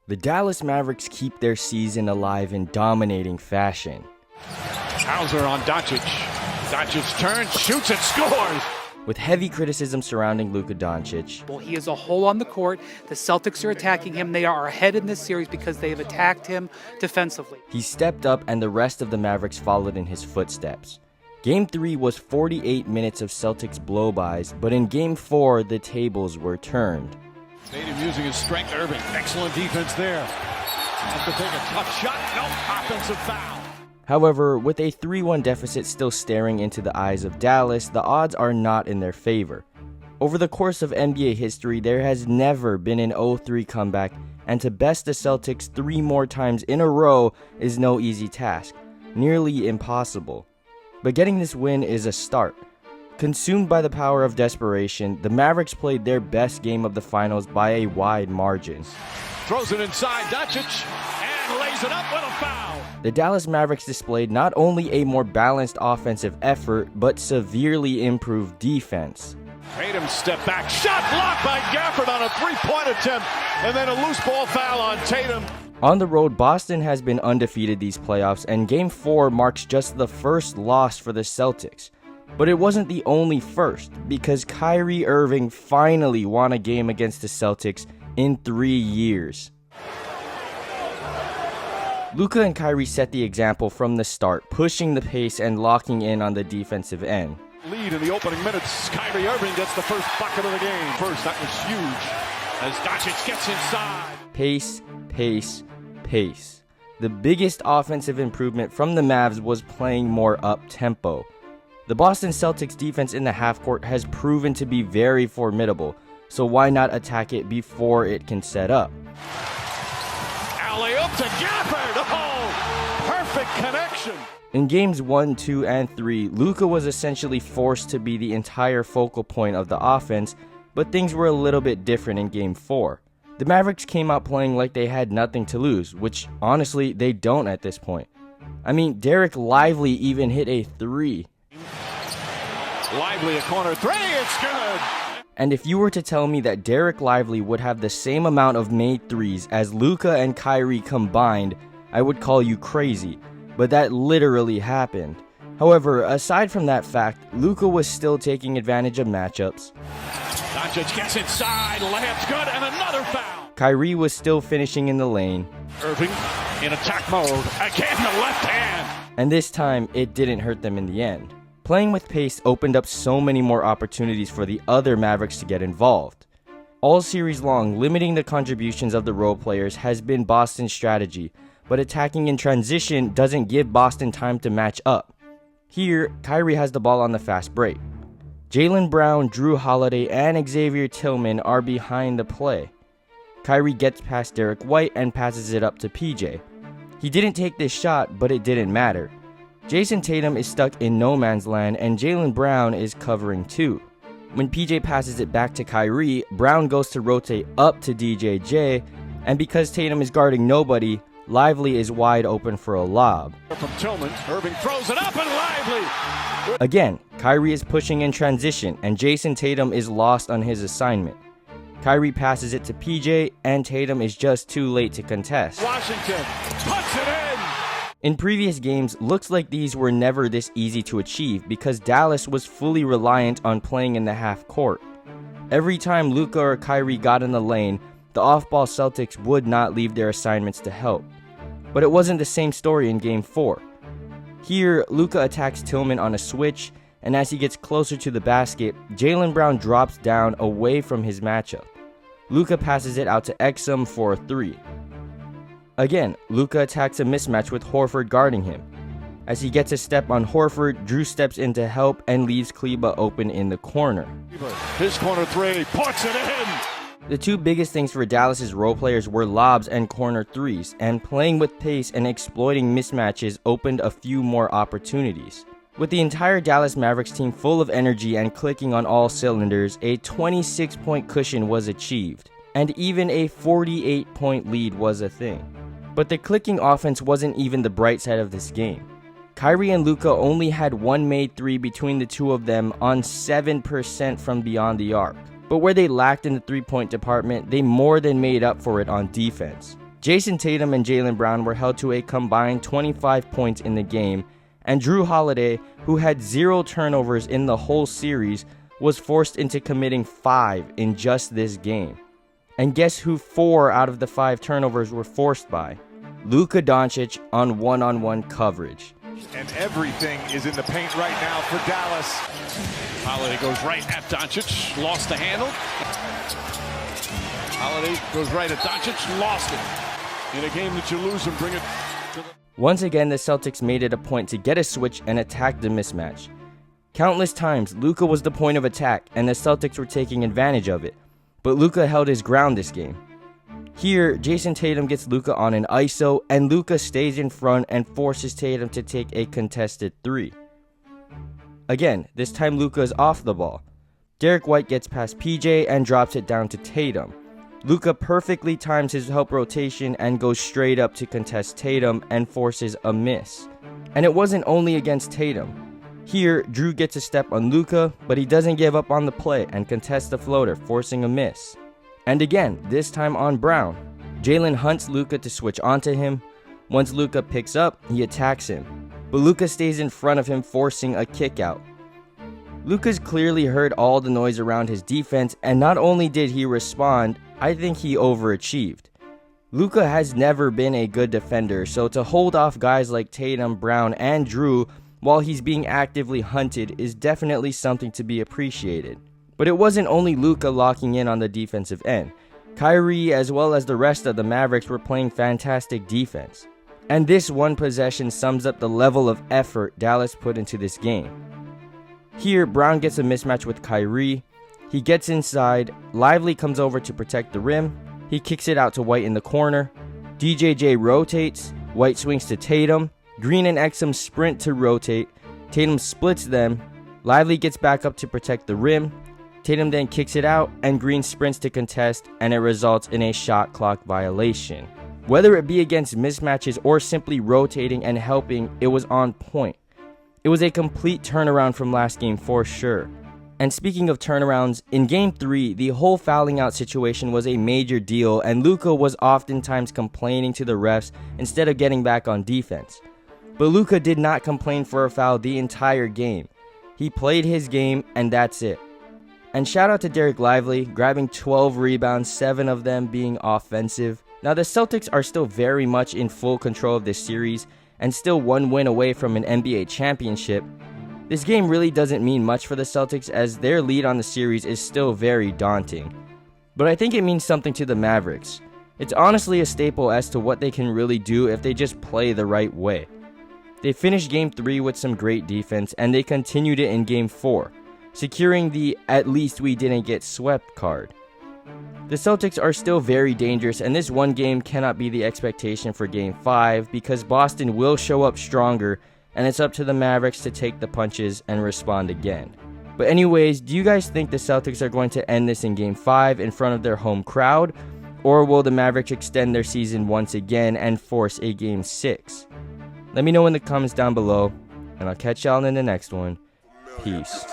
The Dallas Mavericks keep their season alive in dominating fashion. Hauser on Doncic. Doncic turns, shoots, and scores! With heavy criticism surrounding Luka Doncic. Well, he is a hole on the court. The Celtics are attacking him. They are ahead in this series because they have attacked him defensively. He stepped up and the rest of the Mavericks followed in his footsteps. Game 3 was 48 minutes of Celtics blow-bys, but in Game 4, the tables were turned. Tatum using his strength. Irving, excellent defense there. Has to take a tough shot. No, offensive foul. However, with a 3-1 deficit still staring into the eyes of Dallas, the odds are not in their favor. Over the course of NBA history, there has never been an 0-3 comeback, and to best the Celtics 3 more times in a row is no easy task, nearly impossible. But getting this win is a start. Consumed by the power of desperation, the Mavericks played their best game of the finals by a wide margin. Throws it inside, Doncic, and lays it up with a foul. The Dallas Mavericks displayed not only a more balanced offensive effort, but severely improved defense. Tatum step back, shot blocked by Gafford on a three-point attempt, and then a loose ball foul on Tatum. On the road, Boston has been undefeated these playoffs, and Game 4 marks just the first loss for the Celtics. But it wasn't the only first, because Kyrie Irving finally won a game against the Celtics in 3 years. Luka and Kyrie set the example from the start, pushing the pace and locking in on the defensive end. Lead in the opening minutes, Kyrie Irving gets the first bucket of the game. First, that was huge, as Doncic gets inside. Pace, pace, pace. The biggest offensive improvement from the Mavs was playing more up-tempo. The Boston Celtics defense in the half-court has proven to be very formidable, so why not attack it before it can set up? Alley-oop to Gafford! Oh, perfect connection! In games 1, 2, and 3, Luka was essentially forced to be the entire focal point of the offense, but things were a little bit different in game 4. The Mavericks came out playing like they had nothing to lose, which honestly they don't at this point. I mean, Derek Lively even hit a 3. Lively, a corner three, it's good! And if you were to tell me that Derek Lively would have the same amount of made threes as Luka and Kyrie combined, I would call you crazy, but that literally happened. However, aside from that fact, Luka was still taking advantage of matchups. Doncic gets inside, layup's good, and another foul! Kyrie was still finishing in the lane. Irving in attack mode, again the left hand! And this time, it didn't hurt them in the end. Playing with pace opened up so many more opportunities for the other Mavericks to get involved. All series long, limiting the contributions of the role players has been Boston's strategy, but attacking in transition doesn't give Boston time to match up. Here, Kyrie has the ball on the fast break. Jaylen Brown, Drew Holiday, and Xavier Tillman are behind the play. Kyrie gets past Derek White and passes it up to PJ. He didn't take this shot, but it didn't matter. Jason Tatum is stuck in no man's land, and Jaylen Brown is covering too. When PJ passes it back to Kyrie, Brown goes to rotate up to DJJ, and because Tatum is guarding nobody, Lively is wide open for a lob. From Tillman, Irving throws it up and Lively! Again, Kyrie is pushing in transition, and Jason Tatum is lost on his assignment. Kyrie passes it to PJ, and Tatum is just too late to contest. Washington puts it in! In previous games, looks like these were never this easy to achieve because Dallas was fully reliant on playing in the half court. Every time Luka or Kyrie got in the lane, the off-ball Celtics would not leave their assignments to help. But it wasn't the same story in Game 4. Here, Luka attacks Tillman on a switch, and as he gets closer to the basket, Jaylen Brown drops down away from his matchup. Luka passes it out to Exum for a 3. Again, Luka attacks a mismatch with Horford guarding him. As he gets a step on Horford, Drew steps in to help and leaves Kleba open in the corner. His corner three, puts it in! The two biggest things for Dallas's role players were lobs and corner threes, and playing with pace and exploiting mismatches opened a few more opportunities. With the entire Dallas Mavericks team full of energy and clicking on all cylinders, a 26-point cushion was achieved, and even a 48-point lead was a thing. But the clicking offense wasn't even the bright side of this game. Kyrie and Luka only had one made three between the two of them on 7% from beyond the arc. But where they lacked in the three-point department, they more than made up for it on defense. Jason Tatum and Jaylen Brown were held to a combined 25 points in the game, and Drew Holiday, who had 0 turnovers in the whole series, was forced into committing 5 in just this game. And guess who 4 out of the 5 turnovers were forced by? Luka Doncic on one-on-one coverage. And everything is in the paint right now for Dallas. Holiday goes right at Doncic, lost the handle. Holiday goes right at Doncic, lost it. In a game that you lose and bring it to the... Once again, the Celtics made it a point to get a switch and attack the mismatch. Countless times, Luka was the point of attack, and the Celtics were taking advantage of it. But Luka held his ground this game. Here, Jason Tatum gets Luka on an ISO, and Luka stays in front and forces Tatum to take a contested 3. Again, this time Luka is off the ball. Derek White gets past PJ and drops it down to Tatum. Luka perfectly times his help rotation and goes straight up to contest Tatum and forces a miss. And it wasn't only against Tatum. Here, Drew gets a step on Luka, but he doesn't give up on the play and contests the floater, forcing a miss. And again, this time on Brown. Jalen hunts Luka to switch onto him. Once Luka picks up, he attacks him. But Luka stays in front of him, forcing a kick out. Luka's clearly heard all the noise around his defense, and not only did he respond, I think he overachieved. Luka has never been a good defender, so to hold off guys like Tatum, Brown, and Drew while he's being actively hunted is definitely something to be appreciated. But it wasn't only Luka locking in on the defensive end. Kyrie, as well as the rest of the Mavericks, were playing fantastic defense. And this one possession sums up the level of effort Dallas put into this game. Here, Brown gets a mismatch with Kyrie. He gets inside, Lively comes over to protect the rim. He kicks it out to White in the corner. DJJ rotates, White swings to Tatum. Green and Exum sprint to rotate. Tatum splits them. Lively gets back up to protect the rim. Tatum then kicks it out, and Green sprints to contest, and it results in a shot clock violation. Whether it be against mismatches or simply rotating and helping, it was on point. It was a complete turnaround from last game for sure. And speaking of turnarounds, in Game 3, the whole fouling out situation was a major deal, and Luka was oftentimes complaining to the refs instead of getting back on defense. But Luka did not complain for a foul the entire game. He played his game, and that's it. And shout out to Derek Lively, grabbing 12 rebounds, 7 of them being offensive. Now the Celtics are still very much in full control of this series, and still one win away from an NBA championship. This game really doesn't mean much for the Celtics, as their lead on the series is still very daunting. But I think it means something to the Mavericks. It's honestly a staple as to what they can really do if they just play the right way. They finished Game 3 with some great defense, and they continued it in Game 4, securing the "at least we didn't get swept" card. The Celtics are still very dangerous, and this one game cannot be the expectation for Game 5 because Boston will show up stronger, and it's up to the Mavericks to take the punches and respond again. But anyways, do you guys think the Celtics are going to end this in Game 5 in front of their home crowd? Or will the Mavericks extend their season once again and force a Game 6? Let me know in the comments down below, and I'll catch y'all in the next one. Peace.